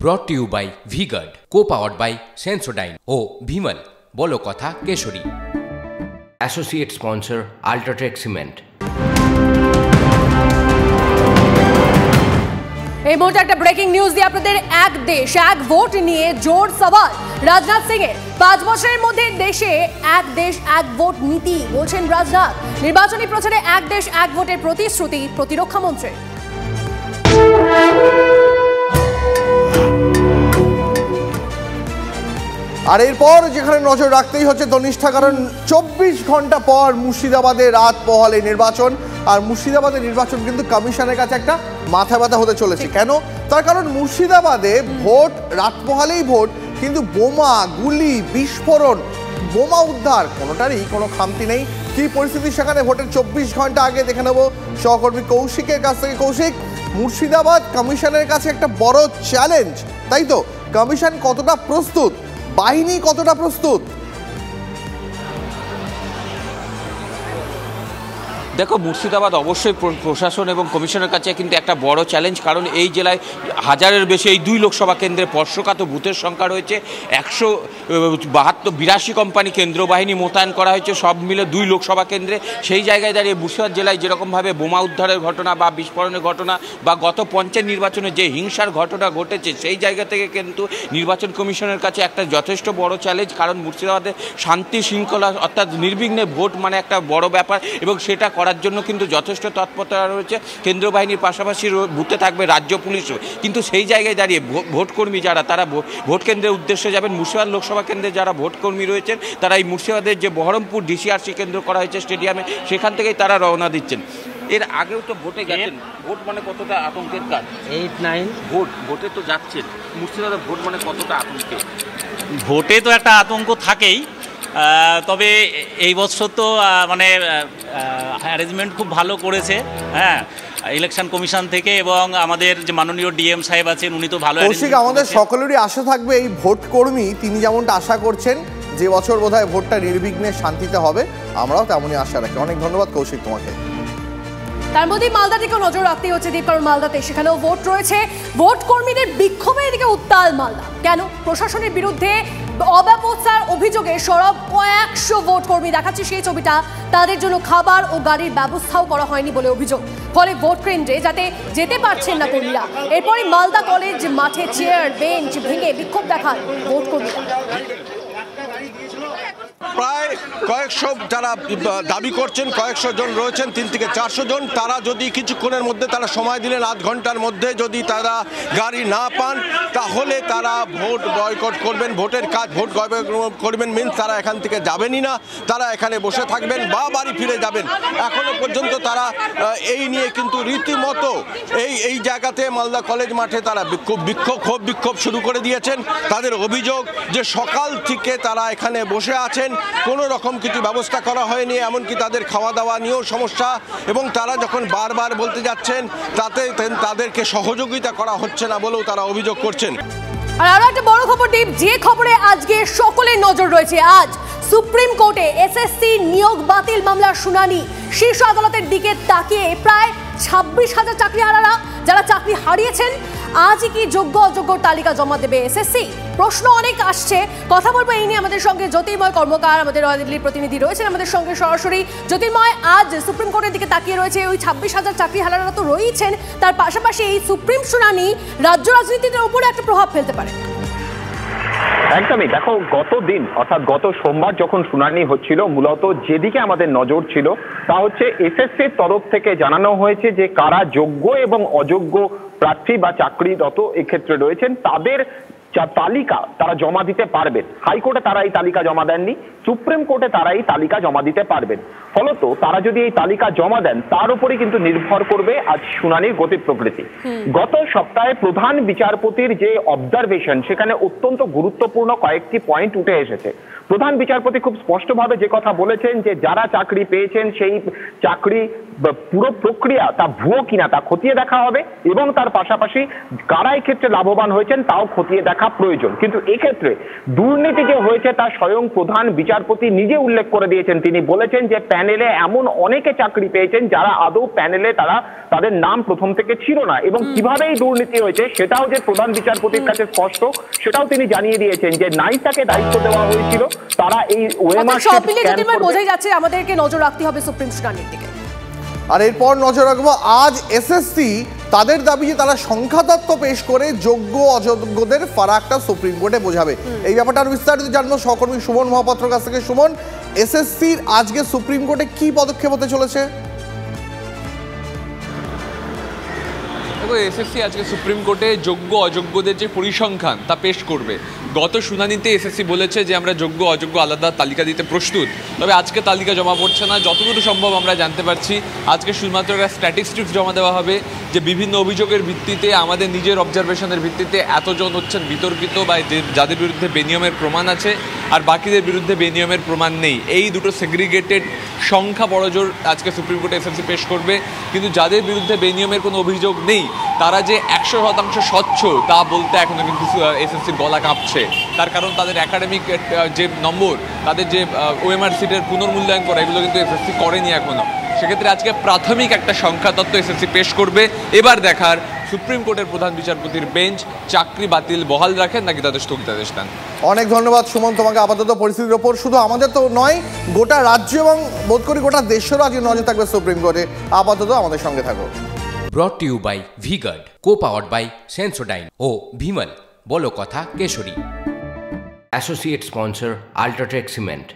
ব্রট to you by V-Guard, co-powered by Sensodyne ও ভিমল বলো কথা কেশরী। Associate sponsor UltraTech cement. এই মুহূর্তে একটা ব্রেকিং নিউজ দিয়ে আপনাদের। এক দেশ এক ভোট নিয়ে জোর সওয়াল রাজনাথ সিং এর। 5 বছরের মধ্যে দেশে এক দেশ এক ভোট নীতি বলছেন রাজনাথ। নির্বাচনী প্রচারে এক দেশ এক ভোটের প্রতিশ্রুতি প্রতিরক্ষা মন্ত্রী। আর এরপর যেখানে নজর রাখতেই হচ্ছে ধনিষ্ঠা, কারণ 24 ঘন্টা পর মুর্শিদাবাদে রাত পোহালে নির্বাচন। আর মুর্শিদাবাদের নির্বাচন কিন্তু কমিশনের কাছে একটা মাথা ব্যথা হতে চলেছে। কেন? তার কারণ মুর্শিদাবাদে ভোট রাত পোহালেই ভোট, কিন্তু বোমা, গুলি, বিস্ফোরণ, বোমা উদ্ধার কোনোটারই কোনো খামতি নেই। কি পরিস্থিতি সেখানে ভোটের 24 ঘন্টা আগে দেখে নেব সহকর্মী কৌশিকের কাছ থেকে। কৌশিক, মুর্শিদাবাদ কমিশনের কাছে একটা বড় চ্যালেঞ্জ, তাই তো? কমিশন কতটা প্রস্তুত, বাহিনী কতটা প্রস্তুত? দেখো, মুর্শিদাবাদ অবশ্যই প্রশাসন এবং কমিশনের কাছে কিন্তু একটা বড় চ্যালেঞ্জ, কারণ এই জেলায় হাজারের বেশি এই 2 লোকসভা কেন্দ্রে স্পর্শকাত বুথের সংখ্যা রয়েছে। 182 কোম্পানি কেন্দ্র বাহিনী মোতায়েন করা হয়েছে, সব মিলে 2 লোকসভা কেন্দ্রে। সেই জায়গায় দাঁড়িয়ে মুর্শিদাবাদ জেলায় যেরকমভাবে বোমা উদ্ধারের ঘটনা বা বিস্ফোরণের ঘটনা বা গত পঞ্চায়েত নির্বাচনে যে হিংসার ঘটনা ঘটেছে, সেই জায়গা থেকে কিন্তু নির্বাচন কমিশনের কাছে একটা যথেষ্ট বড় চ্যালেঞ্জ। কারণ মুর্শিদাবাদে শান্তি শৃঙ্খলা অর্থাৎ নির্বিঘ্নে ভোট মানে একটা বড় ব্যাপার, এবং সেটা করার জন্য কিন্তু যথেষ্ট তৎপরতা রয়েছে। কেন্দ্র বাহিনীর পাশাপাশি বুথে থাকবে রাজ্য পুলিশও। কিন্তু সেই জায়গায় দাঁড়িয়ে ভোটকর্মী যারা, তারা ভোট কেন্দ্রের উদ্দেশ্যে যাবেন। মুর্শিদাবাদ লোকসভা কেন্দ্রে যারা ভোটকর্মী রয়েছেন, তারা এই মুর্শিদাবাদের যে বহরমপুর ডিসিআরসি কেন্দ্র করা হয়েছে স্টেডিয়ামে, সেখান থেকেই তারা রওনা দিচ্ছেন। এর আগেও তো ভোটে গেছেন। ভোট মানে কতটা আতঙ্কের কাজ? 8-9 ভোটে তো যাচ্ছেন। মুর্শিদাবাদের ভোট মানে কতটা আতঙ্কের? ভোটে তো একটা আতঙ্ক থাকেই, তবে এই বছর তো মানে অ্যারেঞ্জমেন্ট খুব ভালো করেছে, হ্যাঁ, ইলেকশন কমিশন থেকে, এবং আমাদের যে মাননীয় ডিএম সাহেব আছেন উনি তো ভালো। কৌশিক, আমাদের সকলেরই আশা থাকবে এই ভোট কর্মী তিনি যেমনটা আশা করছেন যে বছর বোধহয় ভোটটা নির্বিঘ্নে শান্তিতে হবে, আমরাও তেমনই আশা রাখি। অনেক ধন্যবাদ কৌশিক তোমাকে। তার মধ্যে মালদা দিকেও নজর রাখতেই হচ্ছে দীপ, কারণ মালদাতে সেখানেও ভোট রয়েছে। ভোট কর্মীদের বিক্ষোভে এদিকে উত্তাল মালদা। কেন? প্রশাসনের বিরুদ্ধে অব্যবস্থার অভিযোগে সরব কয়েকশো ভোট কর্মী। দেখাচ্ছে সেই ছবিটা। তাদের জন্য খাবার ও গাড়ির ব্যবস্থাও করা হয়নি বলে অভিযোগ। ফলে ভোট কেন্দ্রে যাতে যেতে পারছেন না কর্মীরা। এরপরই মালদা কলেজ মাঠে চেয়ার বেঞ্চ ভেঙে বিক্ষোভ দেখান ভোট কর্মীরা। প্রায় কয়েকশো যারা দাবি করছেন, কয়েকশো জন রয়েছেন, 3 থেকে 400 জন। তারা যদি কিছুক্ষণের মধ্যে, তারা সময় দিলেন 8 ঘন্টার মধ্যে, যদি তারা গাড়ি না পান তাহলে তারা ভোট বয়কট করবেন। ভোটের কাজ ভোট বয়কট করবেন মিনস তারা এখান থেকে যাবেনই না, তারা এখানে বসে থাকবেন বা বাড়ি ফিরে যাবেন। এখনো পর্যন্ত তারা এই নিয়ে কিন্তু রীতিমতো এই জায়গাতে মালদা কলেজ মাঠে তারা বিক্ষোভ শুরু করে দিয়েছেন। তাদের অভিযোগ যে সকাল থেকে তারা এখানে বসে আছেন, কোনো রকম কিছু ব্যবস্থা করা হয়নি, এমনকি তাদের খাওয়া দাওয়া নিয়েও সমস্যা, এবং তারা যখন বারবার বলতে যাচ্ছেন তাতে তাদেরকে সহযোগিতা করা হচ্ছে না বলেও তারা অভিযোগ করছেন। আর আরো একটা বড় খবর দীপ, যে খবরে আজকে সকলের নজর রয়েছে। আজ সুপ্রিম কোর্টে এসএসসি নিয়োগ বাতিল মামলার শুনানি। শীর্ষ আদালতের দিকে তাকিয়ে প্রায় 26,000 চাকরিহারারা যারা চাকরি হারিয়েছেন, আজই কি যোগ্য অযোগ্য তালিকা জমা দেবে এসএসসি? প্রশ্ন অনেক আসছে। কথা বলবো এই নিয়ে আমাদের সঙ্গে জ্যোতির্ময় কর্মকার, আমাদের দিল্লির প্রতিনিধি রয়েছেন আমাদের সঙ্গে সরাসরি। জ্যোতির্ময়, আজ সুপ্রিম কোর্টের দিকে তাকিয়ে রয়েছে ওই 26,000 চাকরিহারারা তো রয়েছেন, তার পাশাপাশি এই সুপ্রিম শুনানি রাজ্য রাজনীতির উপরে একটা প্রভাব ফেলতে পারে। একদমই। দেখো, গত দিন অর্থাৎ গত সোমবার যখন শুনানি হচ্ছিল, মূলত যেদিকে আমাদের নজর ছিল তা হচ্ছে এসএসসির তরফ থেকে জানানো হয়েছে যে কারা যোগ্য এবং অযোগ্য প্রার্থী বা চাকরিরত এক্ষেত্রে রয়েছেন তাদের তালিকা তারা জমা দিতে পারবেন। হাইকোর্টে তারা এই তালিকা জমা দেননি, সুপ্রিম কোর্টে তারা এই তালিকা জমা দিতে পারবেন। ফলত তারা যদি এই তালিকা জমা দেন তার উপরে কিন্তু নির্ভর করবে আজ শুনানির গতি প্রকৃতি। গত সপ্তাহে প্রধান বিচারপতির যে অবজারভেশন, সেখানে অত্যন্ত গুরুত্বপূর্ণ কয়েকটি পয়েন্ট উঠে এসেছে। প্রধান বিচারপতি খুব স্পষ্টভাবে যে কথা বলেছেন যে যারা চাকরি পেয়েছেন সেই চাকরি পুরো প্রক্রিয়া তা ভুয়ো কিনা তা খতিয়ে দেখা হবে, এবং তার পাশাপাশি কারা এই ক্ষেত্রে লাভবান হয়েছেন তাও খতিয়ে দেখা প্রয়োজন। কিন্তু এক্ষেত্রে দুর্নীতি যে হয়েছে তা স্বয়ং প্রধান বিচারপতি নিজে উল্লেখ করে দিয়েছেন। তিনি বলেছেন যে প্যানেলে এমন অনেকে চাকরি পেয়েছেন যারা আদৌ প্যানেলে তাদের নাম প্রথম থেকে ছিল না, এবং কিভাবে এই দুর্নীতি হয়েছে সেটাও যে প্রধান বিচারপতির কাছে স্পষ্ট, সেটাও তিনি জানিয়ে দিয়েছেন যে নাইসাকে দায়িত্ব দেওয়া হয়েছিল, তারা এই ওএমআর বোঝাই যাচ্ছে আমাদেরকে নজর রাখতে হবে সুপ্রিম শুনানির দিকে। আর এরপর নজর রাখবো আজ এসএসসি তাদের দাবি যে তারা সংখ্যাতত্ত্ব পেশ করে যোগ্য অযোগ্যদের ফারাকটা সুপ্রিম কোর্টে বোঝাবে। এই ব্যাপারটা আরো বিস্তারিত জানবো সহকর্মী সুমন মহাপাত্রর কাছ থেকে। সুমন, এসএসসির আজকে সুপ্রিম কোর্টে কি পদক্ষেপ হতে চলেছে? দেখো, এসএসসি আজকে সুপ্রিম কোর্টে যোগ্য অযোগ্যদের যে পরিসংখ্যান তা পেশ করবে। গত শুনানিতে এসএসসি বলেছে যে আমরা যোগ্য অযোগ্য আলাদা তালিকা দিতে প্রস্তুত, তবে আজকে তালিকা জমা পড়ছে না। যতদূর সম্ভব আমরা জানতে পারছি আজকে শুধুমাত্র একটা স্ট্যাটিস্টিক্স জমা দেওয়া হবে যে বিভিন্ন অভিযোগের ভিত্তিতে, আমাদের নিজের অবজারভেশনের ভিত্তিতে এতজন হচ্ছেন বিতর্কিত বা যাদের বিরুদ্ধে বেনিয়মের প্রমাণ আছে আর বাকিদের বিরুদ্ধে বেনিয়মের প্রমাণ নেই। এই দুটো সেগ্রিগেটেড সংখ্যা বড়জোর আজকে সুপ্রিম কোর্টে এসএসসি পেশ করবে। কিন্তু যাদের বিরুদ্ধে বেনিয়মের কোনো অভিযোগ নেই তারা যে 100% স্বচ্ছ তা বলতে এখনো কিন্তু এসএসসির গলা কাঁপছে। তার কারণ তাদের একাডেমিক যে নম্বর, তাদের যে ওএমআর সিটের পুনর্মূল্যায়ন করা, এগুলো কিন্তু এসএসসি করেনি এখনো। সেক্ষেত্রে আজকে প্রাথমিক একটা সংখ্যা তত্ত্ব এসএসসি পেশ করবে। এবার দেখার সুপ্রিম কোর্টের প্রধান বিচারপতির বেঞ্চ চাকরি বাতিল বহাল রাখেন নাকি তাদের স্থগিতাদেশ দেন। অনেক ধন্যবাদ সুমন তোমাকে। আপাতত পরিস্থিতির ওপর শুধু আমাদের তো নয়, গোটা রাজ্য এবং বোধ করি গোটা দেশেরও আজকে নজর থাকবে সুপ্রিম কোর্টে। আপাতত আমাদের সঙ্গে থাকো। Brought to you by V-Guard, co-powered by Sensodyne ও ভিমল, বলো কথা কেশরী। Associate sponsor UltraTech cement.